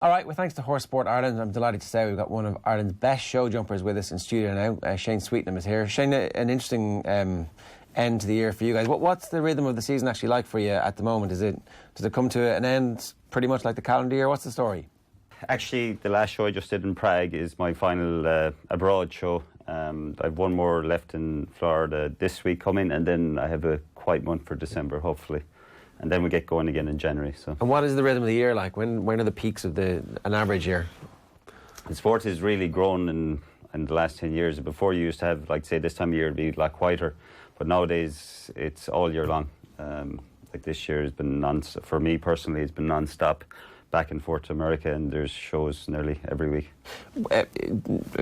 All right, well, thanks to Horse Sport Ireland, I'm delighted to say we've got one of Ireland's best show jumpers with us in studio now. Shane Sweetnam is here. Shane, an interesting end to the year for you guys. What's the rhythm of the season actually like for you at the moment? Does it come to an end pretty much like the calendar year? What's the story? Actually, the last show I just did in Prague is my final abroad show. I've one more left in Florida this week coming, and then I have a quiet month for December, hopefully. And then we get going again in January. So. And what is the rhythm of the year like? When are the peaks of an average year? The sport has really grown in the last 10 years. Before you used to have, like, say, this time of year it'd be a lot quieter, but nowadays it's all year long. Like this year has been for me personally, it's been non-stop, back and forth to America, and there's shows nearly every week.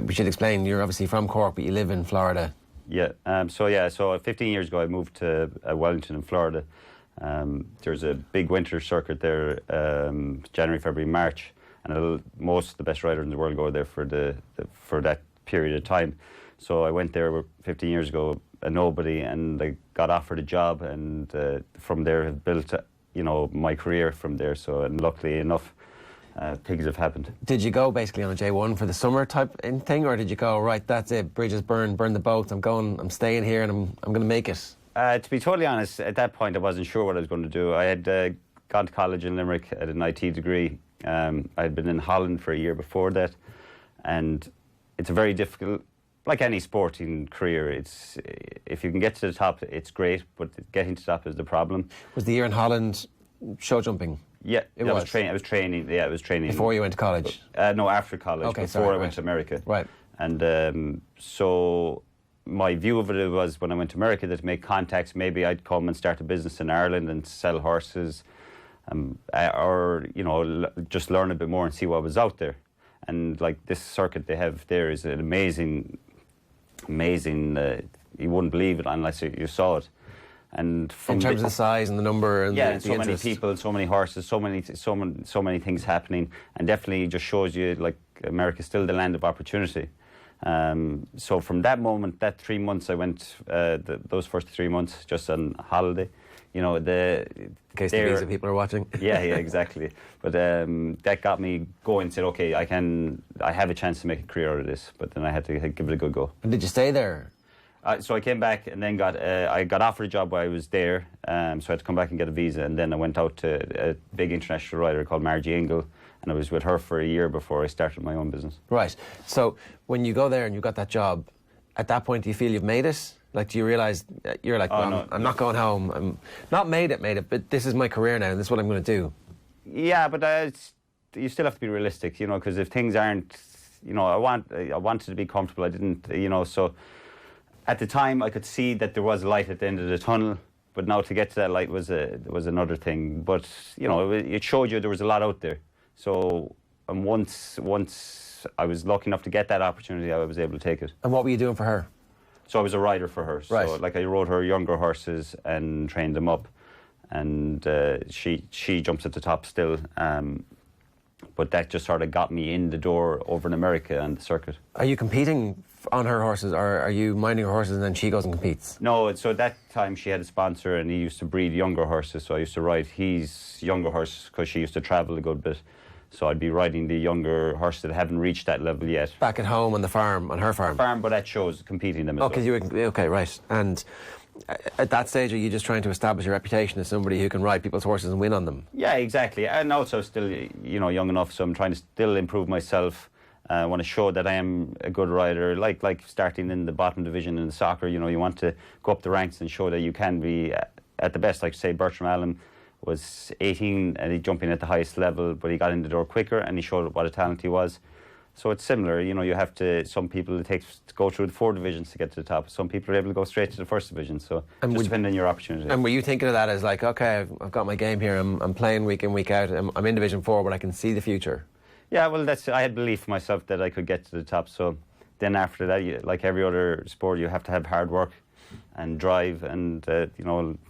We should explain, you're obviously from Cork, but you live in Florida. Yeah, so 15 years ago I moved to Wellington in Florida. There's a big winter circuit there, January, February, March, and most of the best riders in the world go there for that period of time. So I went there 15 years ago, a nobody, and I got offered a job, and from there have built, my career from there. So, and luckily enough, things have happened. Did you go basically on a J1 for the summer type thing, or did you go, right, that's it, bridges burn the boats, I'm staying here and I'm going to make it? To be totally honest, at that point I wasn't sure what I was going to do. I had gone to college in Limerick at an IT degree. I had been in Holland for a year before that, and it's a very difficult, like any sporting career, if you can get to the top, it's great, but getting to the top is the problem. Was the year in Holland show jumping? Yeah, I was training. Before you went to college? No, after college, before I went to America. Right. And so my view of it was, when I went to America, that to make contacts, maybe I'd come and start a business in Ireland and sell horses, or just learn a bit more and see what was out there. And like this circuit they have there is an amazing. You wouldn't believe it unless you saw it. And in terms of the size and the number, and and so many people, so many horses, so many things happening, and definitely just shows you like America's still the land of opportunity. So from that moment, that 3 months I went, those first 3 months just on holiday, in case the visa people are watching. yeah, exactly. But that got me going. Said, okay, I have a chance to make a career out of this. But then I had to give it a good go. And did you stay there? So I came back and then I got offered a job while I was there. So I had to come back and get a visa. And then I went out to a big international rider called Margie Ingle, and I was with her for a year before I started my own business. Right. So when you go there and you got that job, at that point do you feel you've made it? Like, do you realise you're like, I'm not going home. I'm not made it, but this is my career now and this is what I'm going to do? Yeah, but you still have to be realistic, because if things aren't, I wanted to be comfortable. I didn't, so at the time I could see that there was a light at the end of the tunnel, but now to get to that light was another thing. But, it showed you there was a lot out there. So once I was lucky enough to get that opportunity, I was able to take it. And what were you doing for her? So I was a rider for her. Right. So I rode her younger horses and trained them up, and she jumps at the top still. But that just sort of got me in the door over in America and the circuit. Are you competing on her horses, or are you minding her horses and then she goes and competes? No, so at that time she had a sponsor and he used to breed younger horses, so I used to ride his younger horse because she used to travel a good bit. So I'd be riding the younger horses that haven't reached that level yet. Back at home on the farm, on her farm? Farm, but at shows, competing them as well. Okay, right. And at that stage, are you just trying to establish a reputation as somebody who can ride people's horses and win on them? Yeah, exactly. And also still, young enough, so I'm trying to still improve myself. I want to show that I am a good rider, like starting in the bottom division in soccer. You want to go up the ranks and show that you can be at the best. Like, say, Bertram Allen was 18 and he's jumping at the highest level, but he got in the door quicker and he showed what a talent he was. So it's similar, you have to, some people it takes to go through the 4 divisions to get to the top. Some people are able to go straight to the 1st division, so just depending on your opportunity. And were you thinking of that as like, okay, I've got my game here, I'm playing week in, week out, I'm in Division 4, but I can see the future? Yeah, well, I had belief in myself that I could get to the top, so then after that, like every other sport, you have to have hard work and drive, and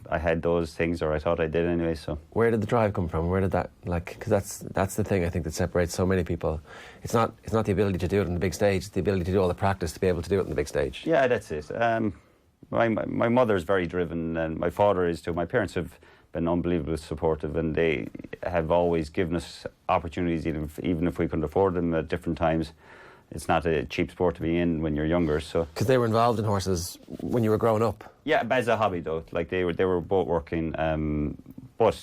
I had those things, or I thought I did anyway. So where did the drive come from? Where did that, because that's the thing I think that separates so many people. It's not the ability to do it on the big stage, it's the ability to do all the practice to be able to do it on the big stage. Yeah, that's it. My mother's very driven, and my father is too. My parents have been unbelievably supportive, and they have always given us opportunities, even if we couldn't afford them at different times. It's not a cheap sport to be in when you're younger. So because they were involved in horses when you were growing up. Yeah, as a hobby though. Like they were both working, but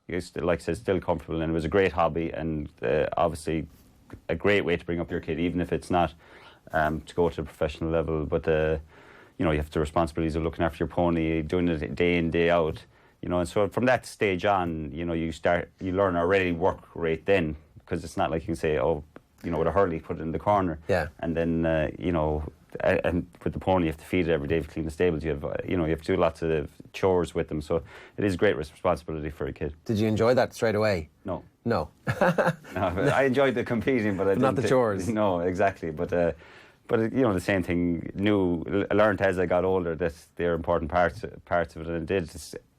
like I said, still comfortable, and it was a great hobby, and obviously a great way to bring up your kid, even if it's not to go to a professional level. But you have the responsibilities of looking after your pony, doing it day in, day out. And so from that stage on, you learn already work rate then, because it's not like you can say, with a hurley, put it in the corner. Yeah. And then, and with the pony, you have to feed it every day, clean the stables. You have to do lots of chores with them. So it is great responsibility for a kid. Did you enjoy that straight away? No. No. No, I enjoyed the comparting, but not the chores. No, exactly. But the same thing. I learned as I got older that they're important parts of it, and it did.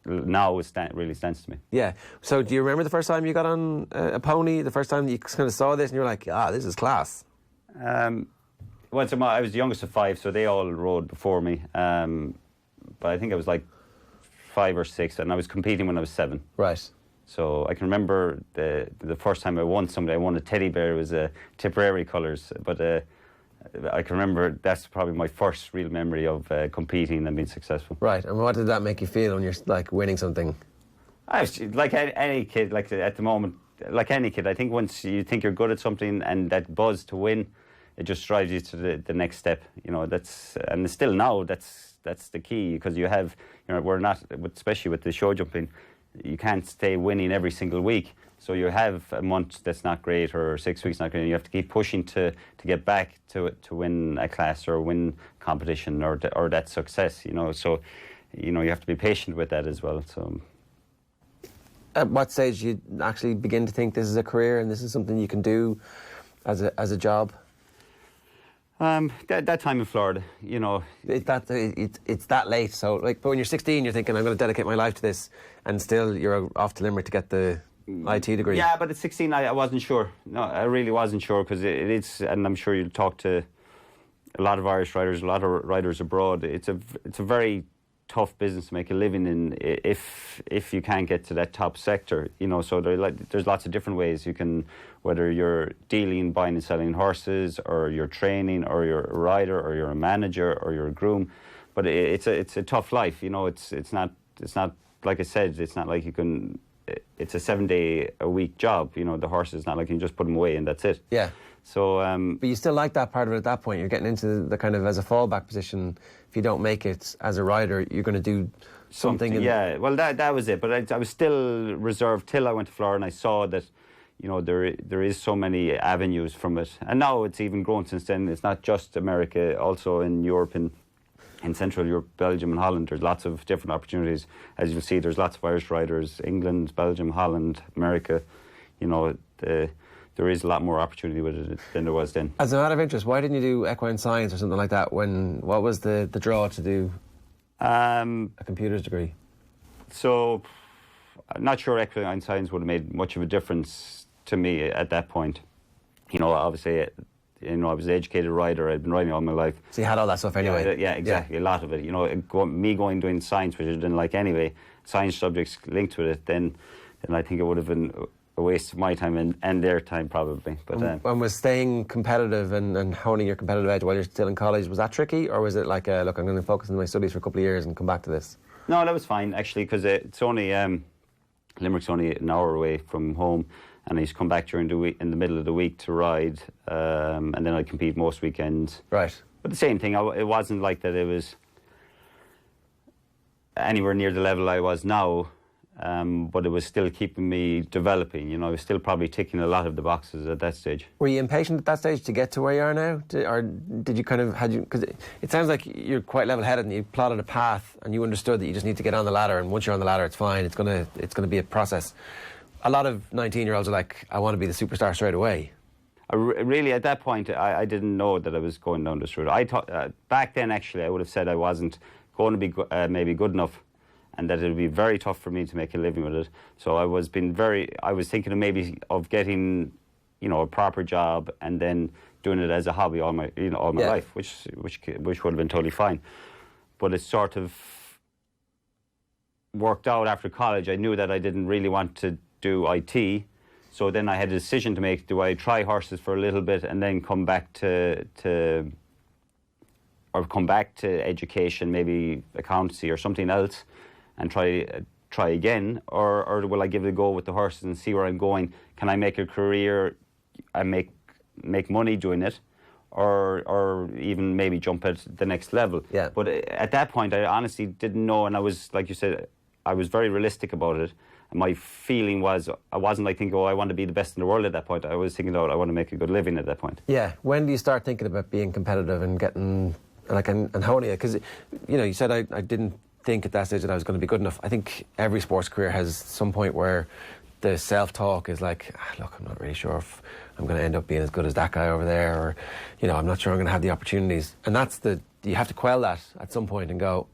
Now it really stands to me. Yeah. So do you remember the first time you got on a pony? The first time you kind of saw this and you were like, this is class. Well, so I was the youngest of 5, so they all rode before me. But I think I was like 5 or 6, and I was competing when I was 7. Right. So I can remember the first time I won something. I won a teddy bear. It was Tipperary colours, but I can remember that's probably my first real memory of competing and being successful. Right. And what did that make you feel when you're like winning something? I was like any kid, like at the moment, like any kid. I think once you think you're good at something and that buzz to win, it just drives you to the next step. And still now that's the key, because you have, we're not, especially with the show jumping, you can't stay winning every single week. So you have a month that's not great, or 6 weeks not great, and you have to keep pushing to get back to win a class or win competition or that success. So you have to be patient with that as well. So at what stage did you actually begin to think this is a career and this is something you can do as a job? That time in Florida, It's that late. So but when you're 16, you're thinking, I'm going to dedicate my life to this, and still you're off to Limerick to get the IT degree. Yeah, but at 16, I wasn't sure. No, I really wasn't sure, because it is, and I'm sure you'll talk to a lot of Irish riders, a lot of riders abroad. It's a very tough business to make a living in if you can't get to that top sector. So there's lots of different ways you can, whether you're dealing, buying and selling horses, or you're training, or you're a rider, or you're a manager, or you're a groom. But it's a tough life. It's not like I said. It's not like you can. It's a 7-day-a-week job. The horse is not like you can just put them away and that's it. Yeah. So. But you still like that part of it at that point. You're getting into the kind of as a fallback position. If you don't make it as a rider, you're going to do something. Yeah. Well, that was it. But I was still reserved till I went to Florida, and I saw that, there is so many avenues from it. And now it's even grown since then. It's not just America, also in Europe and in Central Europe, Belgium and Holland, there's lots of different opportunities. As you'll see, there's lots of Irish riders, England, Belgium, Holland, America. There is a lot more opportunity with it than there was then. As a matter of interest, why didn't you do equine science or something like that? What was the draw to do a computer's degree? So, I'm not sure equine science would have made much of a difference to me at that point. Obviously, I was an educated rider. I'd been riding all my life. So you had all that stuff anyway? Yeah, exactly. Yeah. A lot of it. Doing science, which I didn't like anyway, science subjects linked with it, then I think it would have been a waste of my time and their time probably. But and was staying competitive and honing your competitive edge while you're still in college, was that tricky? Or was it like, look, I'm going to focus on my studies for a couple of years and come back to this? No, that was fine, actually, because it's only... Limerick's only an hour away from home, and I used to come back during the week, in the middle of the week, to ride, and then I'd compete most weekends. Right. But the same thing, it wasn't like that it was anywhere near the level I was now, but it was still keeping me developing. I was still probably ticking a lot of the boxes at that stage. Were you impatient at that stage to get to where you are now? Or did you kind of, because it sounds like you're quite level-headed and you plotted a path and you understood that you just need to get on the ladder, and once you're on the ladder, it's fine. It's going to be a process. A lot of 19-year-olds are like, I want to be the superstar straight away. Really, at that point, I didn't know that I was going down this route. I thought, back then, actually, I would have said I wasn't going to be maybe good enough, and that it would be very tough for me to make a living with it. So I was thinking of getting, a proper job and then doing it as a hobby all my life, which would have been totally fine. But it's sort of, worked out after college, I knew that I didn't really want to do IT. So then I had a decision to make. Do I try horses for a little bit and then come back to education, maybe accountancy or something else, and try again, or will I give it a go with the horses and see where I'm going? Can I make a career and make money doing it, or even maybe jump at the next level? Yeah. But at that point, I honestly didn't know, and I was, like you said, I was very realistic about it. And my feeling was, I wasn't like thinking, oh, I want to be the best in the world at that point. I was thinking, oh, I want to make a good living at that point. Yeah. When do you start thinking about being competitive and getting, like, and honing it? Because, you know, you said I didn't think at that stage that I was going to be good enough. I think every sports career has some point where the self-talk is like, look, I'm not really sure if I'm going to end up being as good as that guy over there, or, you know, I'm not sure I'm going to have the opportunities. And you have to quell that at some point and go,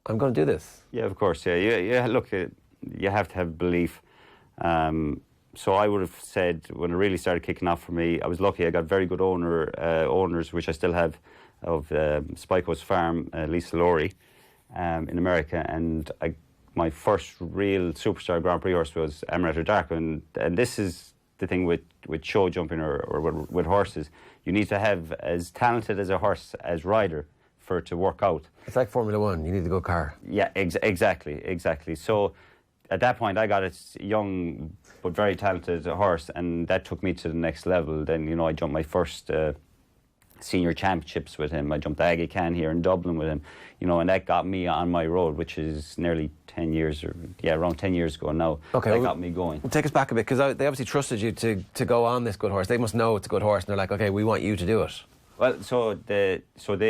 I'm going to do this. Yeah, of course. Yeah. Look, you have to have belief. So I would have said, when it really started kicking off for me, I was lucky. I got very good owners, which I still have, of Spiko's farm, Lisa Laurie, in America. And my first real superstar Grand Prix horse was Amaretto Darko. And this is the thing with show jumping or with horses. You need to have as talented as a horse as rider for it to work out. It's like Formula One. You need a good car. Yeah, exactly. So at that point, I got a young but very talented horse, and that took me to the next level. Then, you know, I jumped my first senior championships with him. I jumped the Aggie Can here in Dublin with him, you know, and that got me on my road, which is nearly 10 years, around 10 years ago now. Okay, that got me going. Well, take us back a bit, because they obviously trusted you to go on this good horse. They must know it's a good horse, and they're like, okay, we want you to do it. Well, so they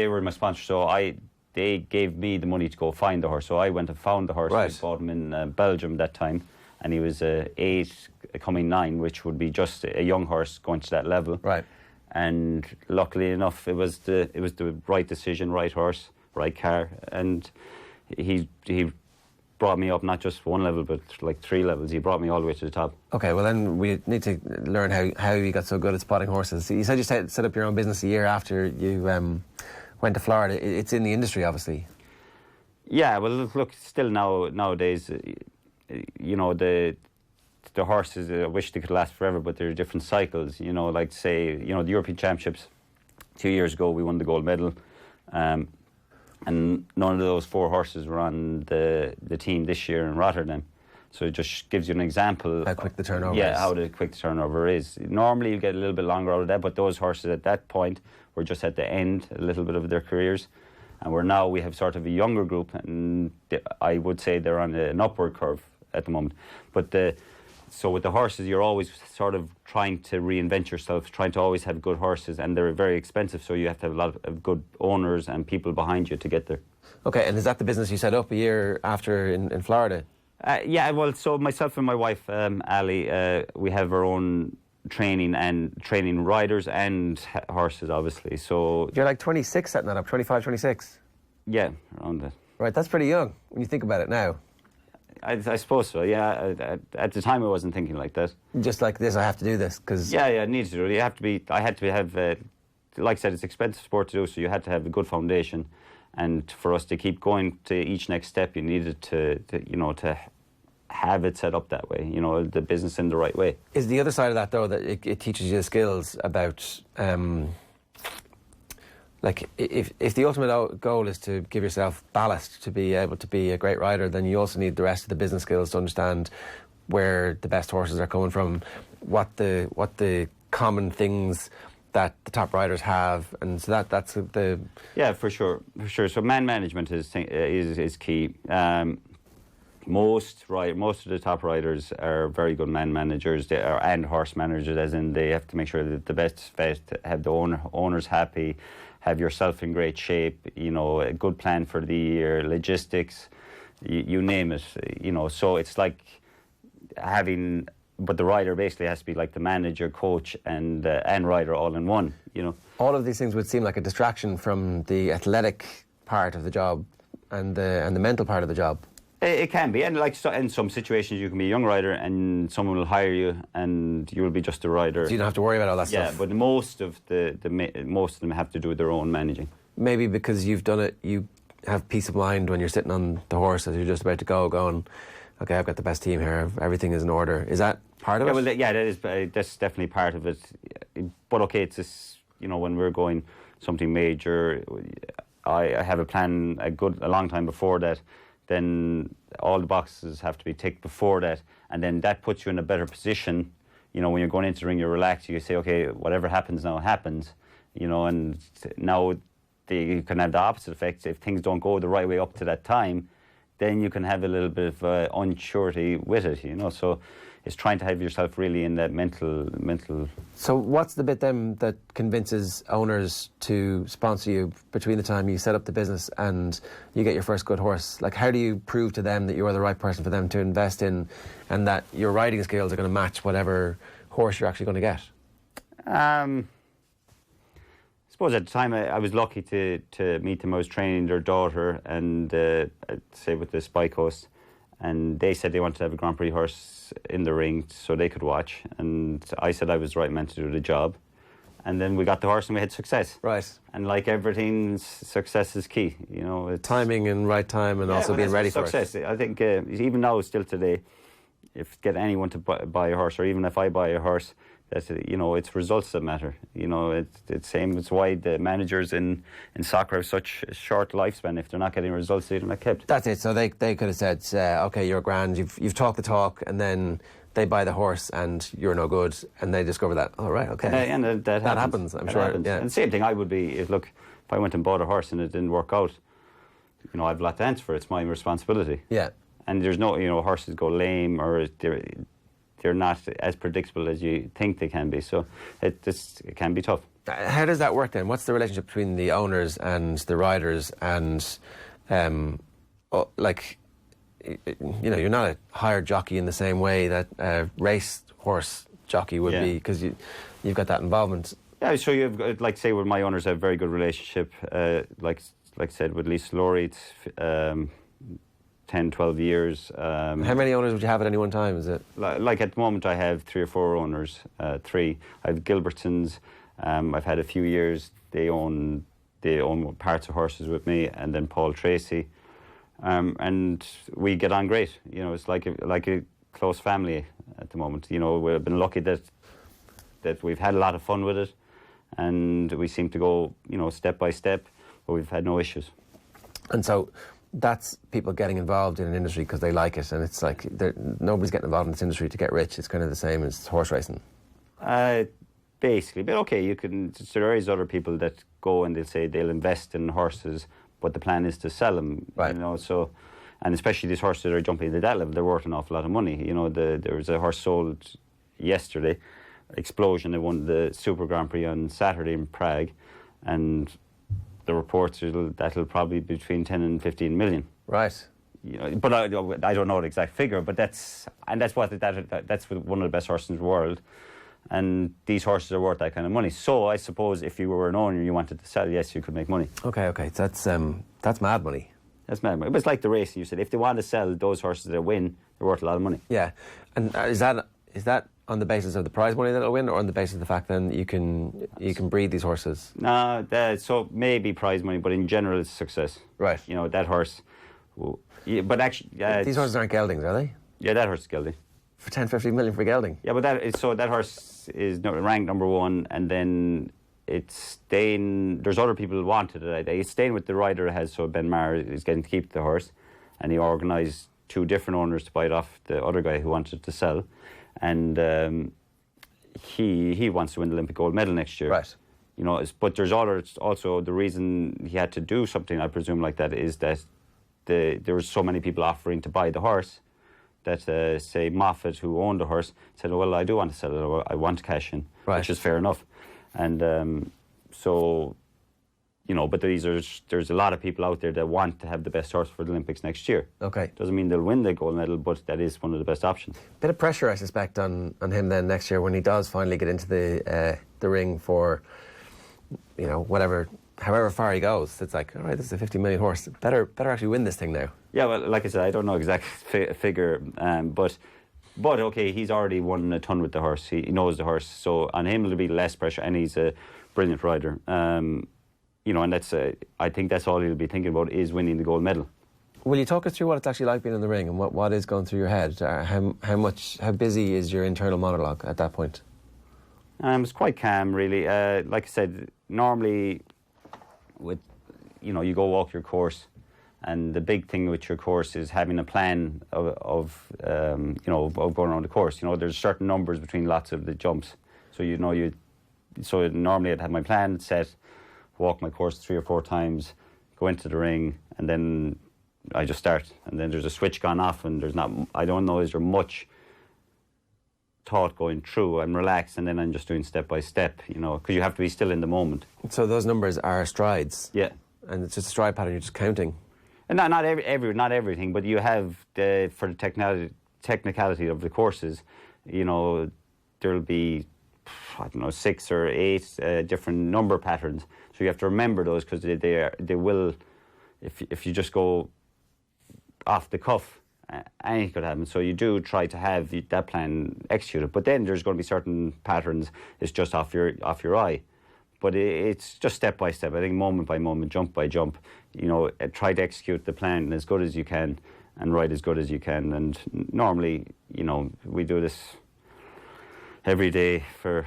were my sponsor, so they gave me the money to go find the horse. So I went and found the horse. Right. I bought him in Belgium that time, and he was 8, coming 9, which would be just a young horse going to that level. Right. And luckily enough, it was the right decision, right horse, right car, and he brought me up not just one level, but like 3 levels. He brought me all the way to the top. Okay, well then we need to learn how you got so good at spotting horses. You said you set up your own business a year after you went to Florida. It's in the industry, obviously. Yeah, well, look, still nowadays, you know, the horses, I wish they could last forever, but there are different cycles. You know, like say, you know, the European Championships 2 years ago, we won the gold medal, and none of those 4 horses were on the team this year in Rotterdam. So it just gives you an example. How quick the turnover is. Yeah, how quick the turnover is. Normally you get a little bit longer out of that, but those horses at that point were just at the end, a little bit of their careers. And we have sort of a younger group, and I would say they're on an upward curve at the moment. But so with the horses, you're always sort of trying to reinvent yourself, trying to always have good horses, and they're very expensive, so you have to have a lot of good owners and people behind you to get there. Okay, and is that the business you set up a year after in Florida? Yeah, well, so myself and my wife, Ali, we have our own training riders and horses, obviously. So you're like 26 setting that up, 25, 26? Yeah, around that. Right, that's pretty young when you think about it now. I suppose so, yeah. At the time, I wasn't thinking like that. Just like this, I have to do this, because... Yeah, I needed to do it. I had to have, like I said, it's an expensive sport to do, so you had to have a good foundation. And for us to keep going to each next step, you needed to have it set up that way, you know, the business in the right way. Is the other side of that, though, that it teaches you the skills about... like, if the ultimate goal is to give yourself ballast to be able to be a great rider, then you also need the rest of the business skills to understand where the best horses are coming from, what the common things that the top riders have, and so that's the... Yeah, for sure. So man management is key. Most of the top riders are very good man managers, and horse managers, as in they have to make sure that the best vet, have the owners happy, have yourself in great shape, you know, a good plan for the year, logistics, you name it, you know. So it's like having, but the rider basically has to be like the manager, coach, and rider all in one, you know. All of these things would seem like a distraction from the athletic part of the job and the mental part of the job. It can be, and like in some situations you can be a young rider and someone will hire you and you will be just a rider. So you don't have to worry about all that stuff. Yeah, but most of them have to do with their own managing. Maybe because you've done it, you have peace of mind when you're sitting on the horse as you're just about to go, going, okay, I've got the best team here, everything is in order? Is that part of it? Well, that's definitely part of it. But okay, it's just, when we're going something major, I have a plan a long time before that. Then all the boxes have to be ticked before that, and then that puts you in a better position. When you're going into the ring, you're relaxed. You say, okay, whatever happens now happens. And now you can have the opposite effect. If things don't go the right way up to that time, then you can have a little bit of unsurety with it. So it's trying to have yourself really in that mental. So what's the bit then that convinces owners to sponsor you between the time you set up the business and you get your first good horse? Like, how do you prove to them that you are the right person for them to invest in, and that your riding skills are going to match whatever horse you're actually going to get? I suppose at the time I was lucky to meet them. I was training their daughter, and I'd say with the Spike Host, and they said they wanted to have a Grand Prix horse in the ring so they could watch, and I said I was the right man to do the job, and then we got the horse and we had success. Right. And like everything, success is key. It's timing and right time, and also being ready for success. it. I think even now, still today, if get anyone to buy a horse, or even if I buy a horse, that it's results that matter. It's same. It's why the managers in soccer have such a short lifespan. If they're not getting results, they're not kept. That's it. So they could have said, okay, you're grand. You've talked the talk, and then they buy the horse, and you're no good, and they discover that. Oh, right, okay. And that happens. I'm sure. Happens. Yeah. And the same thing I would be. If I went and bought a horse and it didn't work out, I've a lot to answer for. It's my responsibility. Yeah. And there's no, horses go lame, or they're not as predictable as you think they can be. So it can be tough. How does that work then? What's the relationship between the owners and the riders? And you're not a hired jockey in the same way that a race horse jockey would be, because you've got that involvement. Yeah, so you've, like say, with my owners, I have a very good relationship. Like I said, with Lisa Laurie, it's 10, 12 years. How many owners would you have at any one time? Is it like at the moment I have 3 or 4 owners. 3. I have Gilbertsons. I've had a few years. They own parts of horses with me, and then Paul Tracy, and we get on great. It's like a close family at the moment. We've been lucky that we've had a lot of fun with it, and we seem to go step by step, but we've had no issues. And so that's people getting involved in an industry because they like it, and it's like nobody's getting involved in this industry to get rich. It's kind of the same as horse racing. Basically, but okay, there is other people that go and they'll say they'll invest in horses, but the plan is to sell them. Right. So, and especially these horses that are jumping to that level, they're worth an awful lot of money. There was a horse sold yesterday, Explosion. They won the Super Grand Prix on Saturday in Prague, and the reports that'll probably be between 10 and 15 million. Right. But I don't know the exact figure. But that's one of the best horses in the world, and these horses are worth that kind of money. So I suppose if you were an owner and you wanted to sell, yes, you could make money. Okay. That's mad money. That's mad money. But it's like the racing. You said if they want to sell those horses that win, they're worth a lot of money. Yeah, and is that on the basis of the prize money that'll win, or on the basis of the fact then you can breed these horses? No, so maybe prize money, but in general it's success. Right. That horse. But actually, these horses aren't geldings, are they? Yeah, that horse is gelding. For 10, 15 million for gelding. Yeah, but that horse is ranked number 1, and then it's staying. There's other people who wanted it. It's staying with the rider it has. So Ben Maher is getting to keep the horse, and he organised 2 different owners to buy it off the other guy who wanted to sell. And he wants to win the Olympic gold medal next year. Right. But there's also the reason he had to do something, I presume, like that is that there was so many people offering to buy the horse that, say, Moffat, who owned the horse, said, well, I do want to sell it, or I want to cash in, right. Which is fair enough. And so, but there's a lot of people out there that want to have the best horse for the Olympics next year. Okay. Doesn't mean they'll win the gold medal, but that is one of the best options. Bit of pressure, I suspect, on him then next year when he does finally get into the ring for, however far he goes. It's like, all right, this is a 50 million horse. Better actually win this thing now. Yeah, well, like I said, I don't know exact figure, but okay, he's already won a ton with the horse. He knows the horse, so on him it'll be less pressure, and he's a brilliant rider. and that's I think that's all he'll be thinking about is winning the gold medal. Will you talk us through what it's actually like being in the ring and what is going through your head? How busy is your internal monologue at that point? It's quite calm, really. Like I said, normally you go walk your course, and the big thing with your course is having a plan of going around the course. There's certain numbers between lots of the jumps, so So normally I'd have my plan set, walk my course 3 or 4 times, go into the ring, and then I just start. And then there's a switch gone off, and I don't know, is there much thought going through? I'm relaxed, and then I'm just doing step by step, because you have to be still in the moment. So those numbers are strides? Yeah. And it's just a stride pattern, you're just counting? And not everything, but you have, for the technicality of the courses, there'll be, 6 or 8 different number patterns. So you have to remember those, because they will, if you just go off the cuff, anything could happen. So you do try to have that plan executed. But then there's going to be certain patterns, it's just off your eye. But it's just step by step. I think moment by moment, jump by jump, try to execute the plan as good as you can and ride as good as you can. And normally, we do this every day for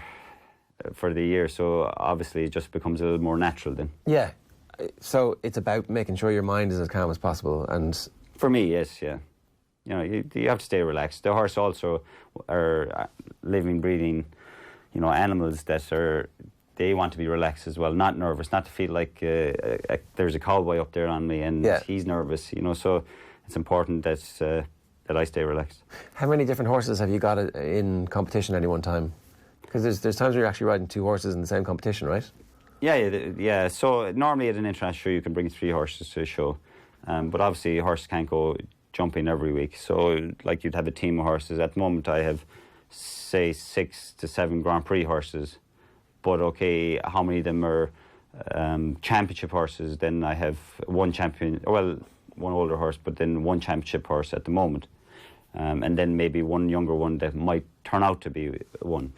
the year. So obviously it just becomes a little more natural then. Yeah. So it's about making sure your mind is as calm as possible. And for me, yes, yeah. You have to stay relaxed. The horse also are living, breathing, animals that they want to be relaxed as well, not nervous, not to feel like there's a cowboy up there on me and he's nervous, so it's important that I stay relaxed. How many different horses have you got in competition at any one time? Because there's times where you're actually riding 2 horses in the same competition, right? Yeah. So normally at an international show you can bring 3 horses to a show, but obviously horses can't go jumping every week. So like you'd have a team of horses. At the moment I have, say, 6 to 7 Grand Prix horses. But okay, how many of them are championship horses? Then I have one older horse, but then 1 championship horse at the moment. And then maybe 1 younger one that might turn out to be one.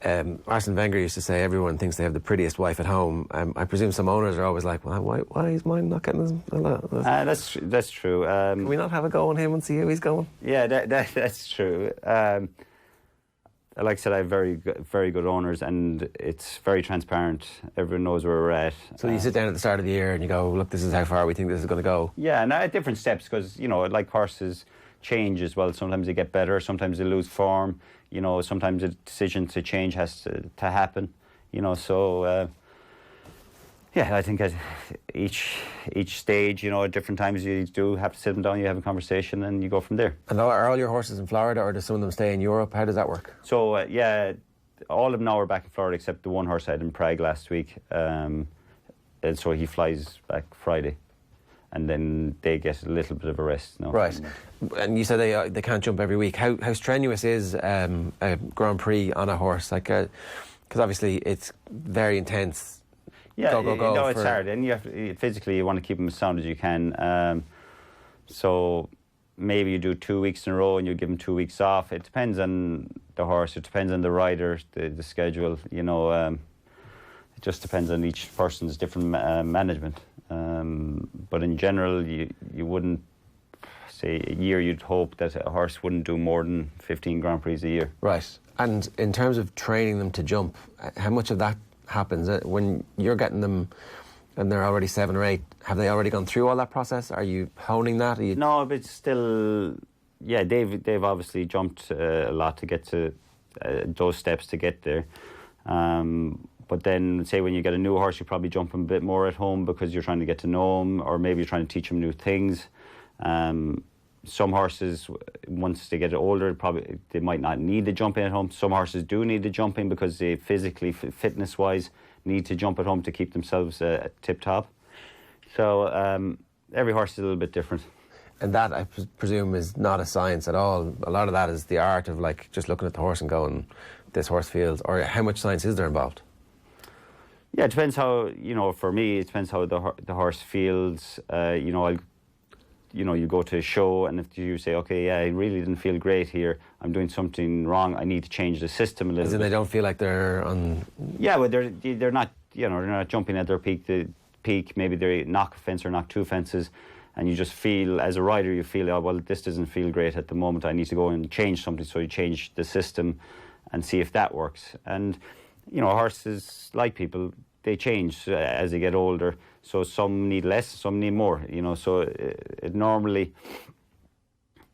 Arsene Wenger used to say everyone thinks they have the prettiest wife at home. I presume some owners are always like, well, why is mine not getting that's true. Can we not have a go on him and see how he's going? Yeah, that's true. Like I said, I have very good owners, and it's very transparent. Everyone knows where we're at. So you sit down at the start of the year and you go, look, this is how far we think this is going to go. Yeah, and at different steps, because, like horses change as well. Sometimes they get better, sometimes they lose form. Sometimes a decision to change has to happen. So... yeah, I think at each stage, at different times you do have to sit them down, you have a conversation, and you go from there. And are all your horses in Florida, or do some of them stay in Europe? How does that work? So, all of them now are back in Florida, except the one horse I had in Prague last week. And so he flies back Friday, and then they get a little bit of a rest now. Right. And you said they can't jump every week. How strenuous is a Grand Prix on a horse? Because obviously it's very intense. Yeah, go. It's hard, and you want to keep them as sound as you can. So maybe you do 2 weeks in a row, and you give them 2 weeks off. It depends on the horse. It depends on the rider, the schedule. It just depends on each person's different management. But in general, you wouldn't say a year. You'd hope that a horse wouldn't do more than 15 Grand Prix a year. Right. And in terms of training them to jump, how much of that happens when you're getting them and they're already 7 or 8? Have they already gone through all that process? Are you honing that? No, but it's still, they've obviously jumped a lot to get to those steps to get there. But then, say when you get a new horse, you probably jump them a bit more at home because you're trying to get to know them, or maybe you're trying to teach them new things. Some horses, once they get older, probably they might not need the jumping at home. Some horses do need the jumping because they physically, fitness-wise, need to jump at home to keep themselves tip-top. So every horse is a little bit different. And that, I presume, is not a science at all. A lot of that is the art of just looking at the horse and going, this horse feels, or how much science is there involved? Yeah, it depends how, for me, it depends how the horse feels. You go to a show, and if you say, okay, I really didn't feel great here, I'm doing something wrong, I need to change the system a little bit. They don't feel like they're on... Yeah, but they're not, they're not jumping at their peak. peak, maybe they knock a fence or knock 2 fences, and you just feel, as a rider, you feel, oh, well, this doesn't feel great at the moment, I need to go and change something. So you change the system and see if that works. And, horses, like people, they change as they get older. So some need less, some need more, So it normally,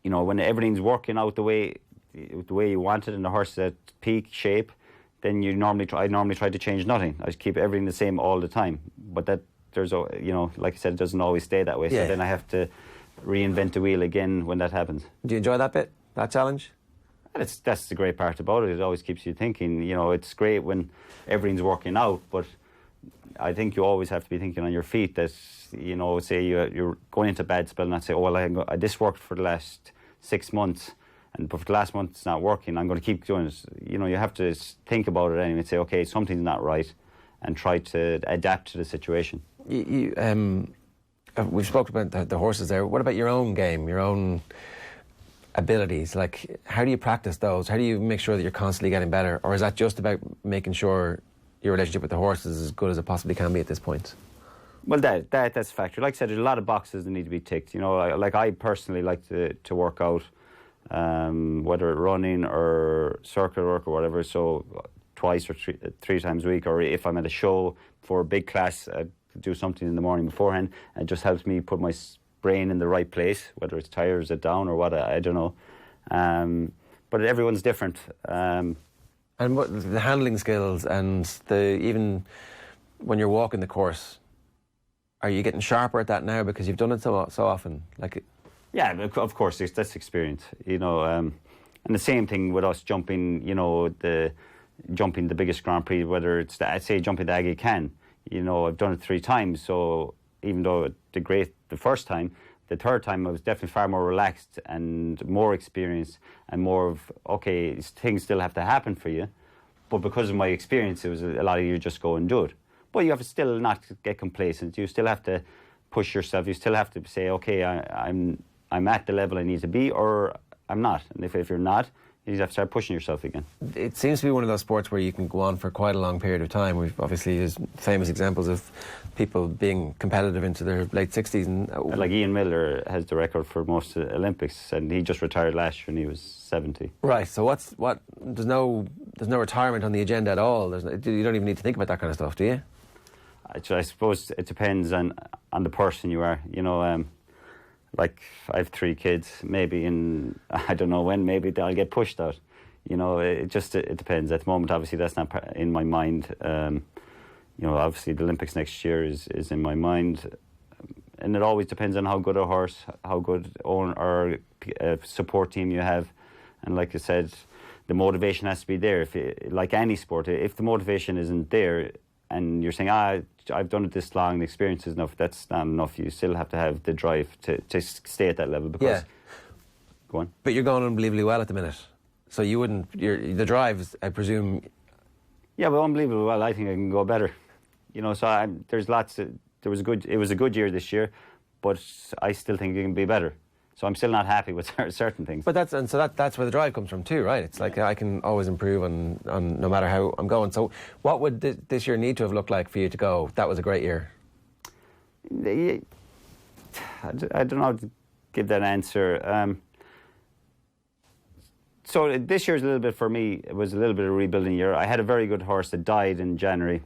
when everything's working out the way you want it and the horse is at peak shape, then I normally try to change nothing. I just keep everything the same all the time. But like I said, it doesn't always stay that way. So then I have to reinvent the wheel again when that happens. Do you enjoy that bit, that challenge? That's the great part about it. It always keeps you thinking. It's great when everything's working out, but I think you always have to be thinking on your feet. That say you're going into a bad spell, and not say, oh well, this worked for the last 6 months, but for the last month it's not working. I'm going to keep doing it. You have to think about it anyway. Say, okay, something's not right, and try to adapt to the situation. We've spoken about the horses there. What about your own game, your own abilities? Like, how do you practice those? How do you make sure that you're constantly getting better? Or is that just about making sure your relationship with the horse is as good as it possibly can be at this point? Well, that's a factor. Like I said, there's a lot of boxes that need to be ticked. I personally like to work out, whether running or circuit work or whatever. So twice or three times a week, or if I'm at a show for a big class, I do something in the morning beforehand. It just helps me put my brain in the right place, whether it's tires it down or what, I don't know. But everyone's different. And what the handling skills and even when you're walking the course, are you getting sharper at that now because you've done it so often? Yeah, of course, that's experience. And the same thing with us jumping. Jumping the biggest Grand Prix, whether it's jumping the Aga Khan. I've done it 3 times. So even though the first time, the third time I was definitely far more relaxed and more experienced and more of, okay, things still have to happen for you. But because of my experience, it was a lot easier just go and do it. But you have to still not get complacent. You still have to push yourself. You still have to say, okay, I'm at the level I need to be, or I'm not. And if you're not, you have to start pushing yourself again. It seems to be one of those sports where you can go on for quite a long period of time. We've obviously there's famous examples of people being competitive into their late 60s. Like Ian Miller has the record for most of the Olympics, and he just retired last year when he was 70. Right. So there's no retirement on the agenda at all. You don't even need to think about that kind of stuff, do you? I suppose it depends on the person you are. Like, I have 3 kids, maybe I don't know when, maybe I'll get pushed out. It depends. At the moment, obviously, that's not in my mind. Obviously, the Olympics next year is in my mind. And it always depends on how good a horse, how good or support team you have. And like I said, the motivation has to be there. Like any sport, if the motivation isn't there, and you're saying, I've done it this long, the experience is enough, that's not enough. You still have to have the drive to stay at that level. Because, go on. But you're going unbelievably well at the minute. So you wouldn't, the drives, I presume. Yeah, well, unbelievably well. I think I can go better. So there's lots of, it was a good year this year, but I still think it can be better. So I'm still not happy with certain things. But that's where the drive comes from too, right? It's like I can always improve on no matter how I'm going. So what would this year need to have looked like for you to go, that was a great year? I don't know how to give that answer. So this year's a little bit, for me, it was a little bit of a rebuilding year. I had a very good horse that died in January.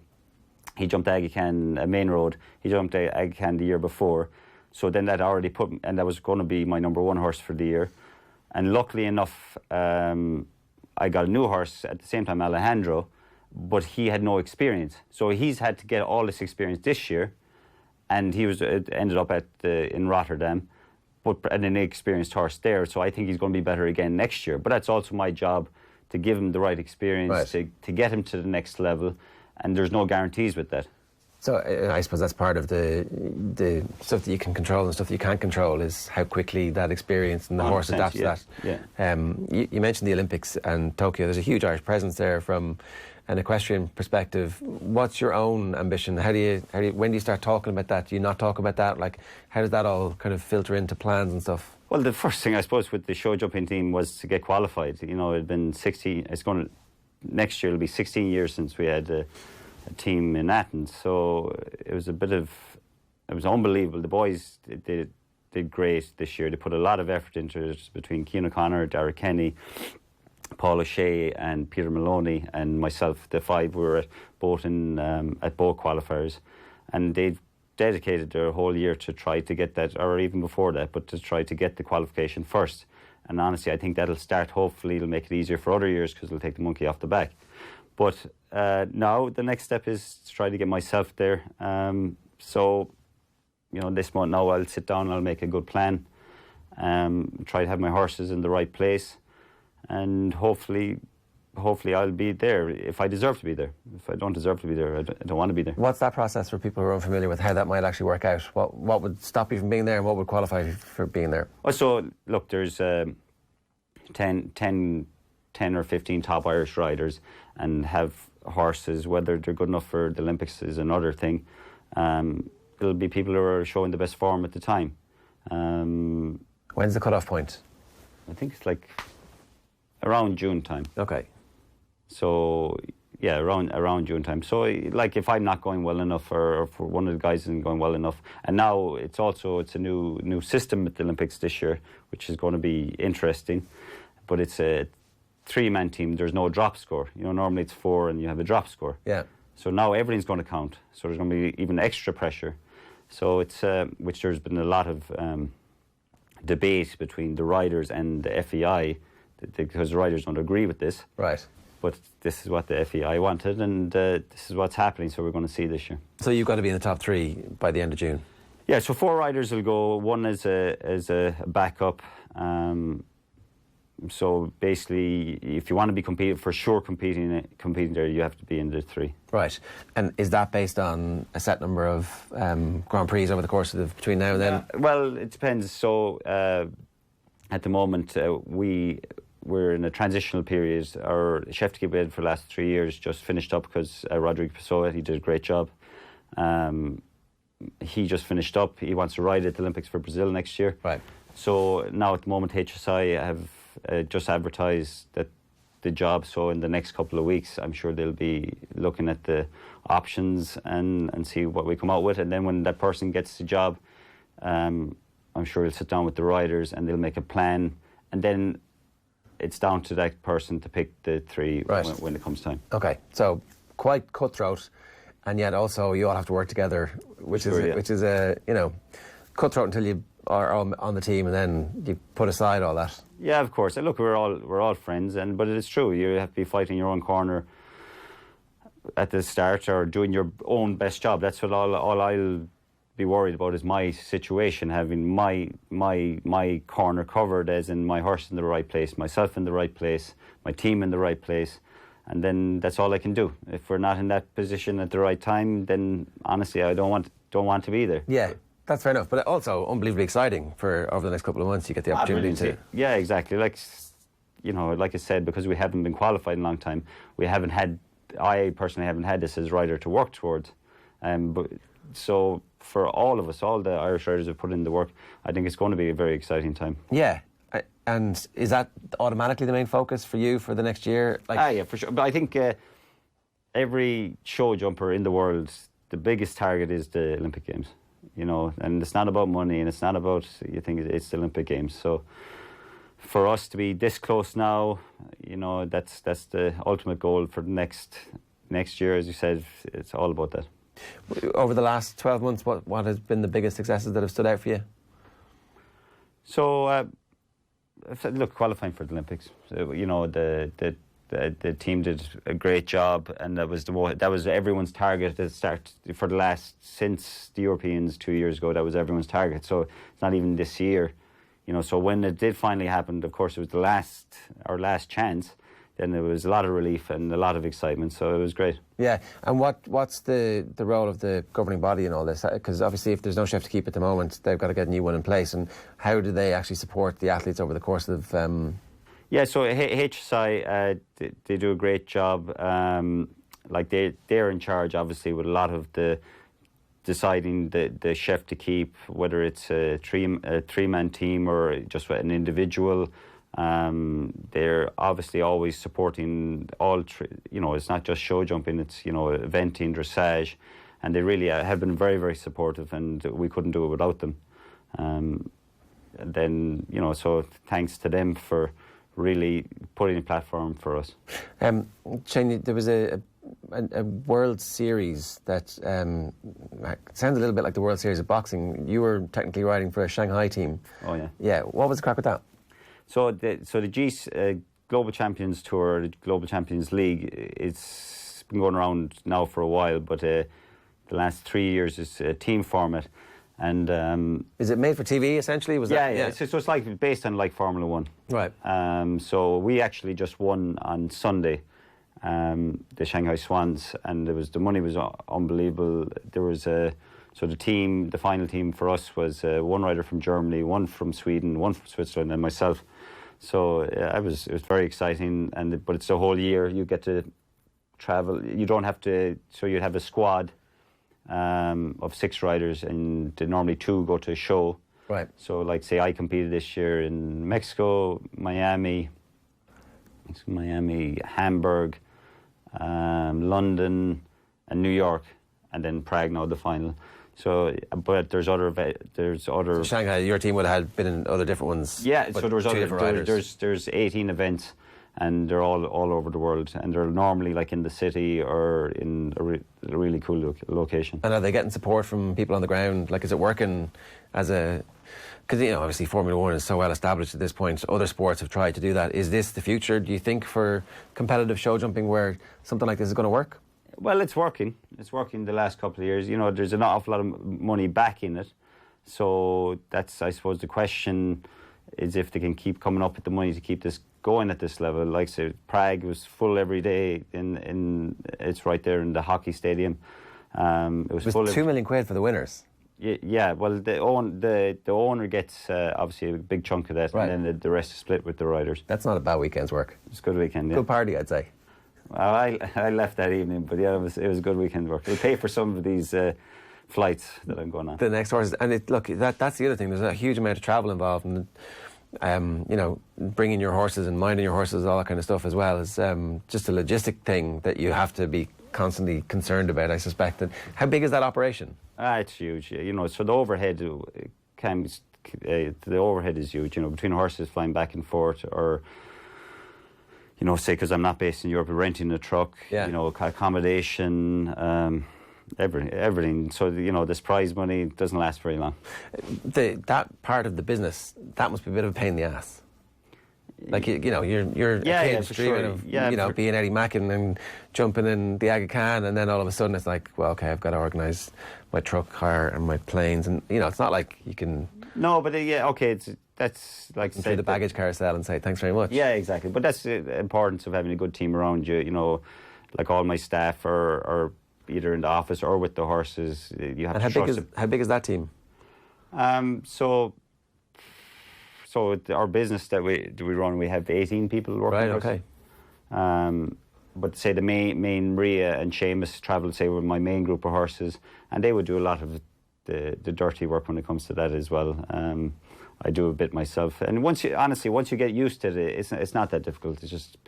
He jumped Aga Khan, Main Road. He jumped Aga Khan the year before. So then that already and that was going to be my number 1 horse for the year. And luckily enough, I got a new horse at the same time, Alejandro, but he had no experience. So he's had to get all this experience this year, and he ended up in Rotterdam, but an inexperienced horse there. So I think he's going to be better again next year. But that's also my job, to give him the right experience, right, to get him to the next level, and there's no guarantees with that. So I suppose that's part of the stuff that you can control and stuff that you can't control, is how quickly that experience and the horse adapts to that. Yeah. You mentioned the Olympics and Tokyo. There's a huge Irish presence there from an equestrian perspective. What's your own ambition? When do you start talking about that? Do you not talk about that? Like, how does that all kind of filter into plans and stuff? Well, the first thing, I suppose, with the show jumping team was to get qualified. It'd been 16. Next year it'll be 16 years since we had team in Athens. So it was unbelievable. The boys did great this year. They put a lot of effort into it between Cian O'Connor, Derek Kenny, Paul O'Shea and Peter Maloney and myself. The five were at both qualifiers, and they've dedicated their whole year to try to get that, or even before that, but to try to get the qualification first. And honestly, I think that'll start, hopefully it'll make it easier for other years because it'll take the monkey off the back. But now the next step is to try to get myself there. So, this month now I'll sit down and I'll make a good plan, try to have my horses in the right place, and hopefully I'll be there if I deserve to be there. If I don't deserve to be there, I don't want to be there. What's that process for people who are unfamiliar with how that might actually work out? What would stop you from being there, and what would qualify you for being there? So, look, there's 10 or 15 top Irish riders and have horses. Whether they're good enough for the Olympics is another thing. It'll be people who are showing the best form at the time. When's the cut-off point? I think it's like around June time. Okay. So, yeah, around June time. So, like, if I'm not going well enough, or if one of the guys isn't going well enough, and now it's a new system at the Olympics this year, which is going to be interesting. But it's a 3-man team. There's no drop score. Normally it's 4 and you have a drop score. Yeah. So now everything's going to count. So there's going to be even extra pressure. So it's which there's been a lot of debate between the riders and the FEI, because the riders don't agree with this. Right. But this is what the FEI wanted, and this is what's happening. So we're going to see this year. So you've got to be in the top 3 by the end of June. Yeah. So 4 riders will go. One is a backup. So basically, if you want to be competing there, you have to be in the 3. Right. And is that based on a set number of Grand Prix over the course of between now and then? Well, it depends. So at the moment, we're in a transitional period. Our chef to keep head for the last 3 years just finished up because Rodrigo Pessoa, he did a great job. He just finished up. He wants to ride at the Olympics for Brazil next year. Right. So now at the moment, HSI have just advertised that the job. So in the next couple of weeks, I'm sure they'll be looking at the options and see what we come out with. And then when that person gets the job, I'm sure he'll sit down with the riders and they'll make a plan. And then it's down to that person to pick the 3 when it comes time. Okay, so quite cutthroat, and yet also you all have to work together, which is cutthroat until you are on the team, and then you put aside all that. Yeah, of course. Look, we're all friends, but it is true. You have to be fighting your own corner at the start, or doing your own best job. That's what all I'll be worried about is my situation, having my corner covered, as in my horse in the right place, myself in the right place, my team in the right place, and then that's all I can do. If we're not in that position at the right time, then honestly, I don't want to be there. Yeah. That's fair enough, but also unbelievably exciting for over the next couple of months. You get the opportunity to. Yeah, exactly. Like I said, because we haven't been qualified in a long time, I personally haven't had this as rider to work towards. So for all of us, all the Irish riders have put in the work, I think it's going to be a very exciting time. Yeah. And is that automatically the main focus for you for the next year? Yeah, for sure. But I think every show jumper in the world, the biggest target is the Olympic Games. And it's not about money, and it's not about, it's the Olympic Games. So for us to be this close now, that's the ultimate goal for the next year. As you said, it's all about that. Over the last 12 months, what has been the biggest successes that have stood out for you? So, look, qualifying for the Olympics. The team did a great job, and that was everyone's target at the start for the since the Europeans 2 years ago. That was everyone's target. So it's not even this year, So when it did finally happen, of course, it was our last chance. Then there was a lot of relief and a lot of excitement. So it was great. Yeah, and what's the role of the governing body in all this? Because obviously, if there's no chef to keep at the moment, they've got to get a new one in place. And how do they actually support the athletes over the course of? Yeah, so HSI, they do a great job. They're in charge, obviously, with a lot of the deciding the chef to keep, whether it's a three-man team or just an individual. They're obviously always supporting all, it's not just show jumping, it's, eventing, dressage, and they really have been very, very supportive, and we couldn't do it without them. And then, so thanks to them for really putting a platform for us. Shane, there was a World Series that sounds a little bit like the World Series of boxing. You were technically riding for a Shanghai team. Oh, yeah. Yeah, what was the crack with that? So the Global Champions Tour, the Global Champions League, it's been going around now for a while, but the last 3 years is a team format. And is it made for TV essentially? Yeah. So it's like based on like Formula One. Right. So we actually just won on Sunday, the Shanghai Swans, and the money was unbelievable. There was the final team for us was one rider from Germany, one from Sweden, one from Switzerland, and myself. So it was very exciting, but it's a whole year. You get to travel. You don't have to. So you'd have a squad of 6 riders, and normally 2 go to a show. Right. So, like, say I competed this year in Mexico, Miami, Hamburg, London, and New York, and then Prague now the final. So, but there's other. So Shanghai, your team would have been in other different ones. Yeah. So there's 18 events, and they're all over the world, and they're normally like in the city or in a really cool location. And are they getting support from people on the ground? Like, is it working as a... Because, obviously Formula One is so well established at this point. Other sports have tried to do that. Is this the future, do you think, for competitive show jumping where something like this is going to work? Well, it's working. It's working the last couple of years. There's an awful lot of money back in it. So that's, I suppose, the question is if they can keep coming up with the money to keep this going at this level. Like, say, Prague was full every day. It's right there in the hockey stadium. It was full. £2 million for the winners. Yeah. Well, the owner gets obviously a big chunk of that, right, and then the rest is split with the riders. That's not a bad weekend's work. It's a good weekend. Yeah. Good party, I'd say. Well, I left that evening, but yeah, it was a good weekend work. It'll pay for some of these flights that I'm going on. The next horse, and that's the other thing. There's a huge amount of travel involved, and bringing your horses and minding your horses, all that kind of stuff as well, is just a logistic thing that you have to be constantly concerned about, I suspect. And how big is that operation? It's huge. So the overhead the overhead is huge. Between horses flying back and forth, or say because I'm not based in Europe, renting a truck, accommodation, everything. So this prize money doesn't last very long. That part of the business, that must be a bit of a pain in the ass. Like, you're a kid dreaming of being Eddie Mackin and jumping in the Aga Khan, and then all of a sudden it's like, well, okay, I've got to organise my truck hire and my planes, and it's not like you can. No, but that's like say the baggage carousel and say thanks very much. Yeah, exactly. But that's the importance of having a good team around you. Like all my staff are either in the office or with the horses. You have to trust them. How big is that team? So our business that we run, we have 18 people working with us. Okay. But say the main Maria and Seamus travel, say, with my main group of horses, and they would do a lot of the dirty work when it comes to that as well. I do a bit myself, and once you get used to it, it's not that difficult. It's just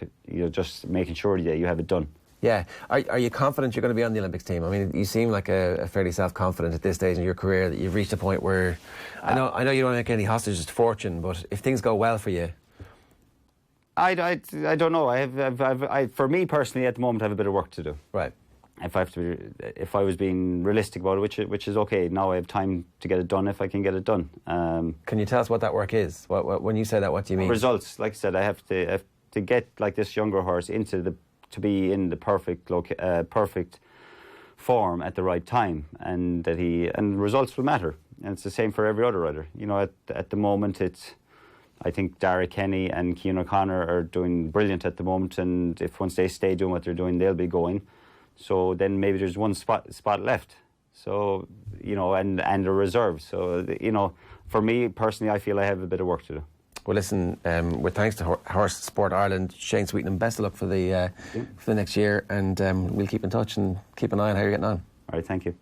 just making sure that you have it done. Yeah. Are you confident you're going to be on the Olympics team? I mean, you seem like a fairly self-confident at this stage in your career that you've reached a point where... I know you don't make any hostages to fortune, but if things go well for you... I don't know. For me personally, at the moment, I have a bit of work to do. Right. If I was being realistic about it, which is okay, now I have time to get it done if I can get it done. Can you tell us what that work is? When you say that, what do you mean? Results. Like I said, I have to get like this younger horse to be in the perfect form at the right time, and results will matter. And it's the same for every other rider. At the moment, I think Dara Kenny and Cian O'Connor are doing brilliant at the moment, and once they stay doing what they're doing, they'll be going. So then maybe there's one spot left. So and a reserve. So for me personally, I feel I have a bit of work to do. Well, listen, with thanks to Horse Sport Ireland, Shane Sweetnam, best of luck for the next year, and we'll keep in touch and keep an eye on how you're getting on. All right, thank you.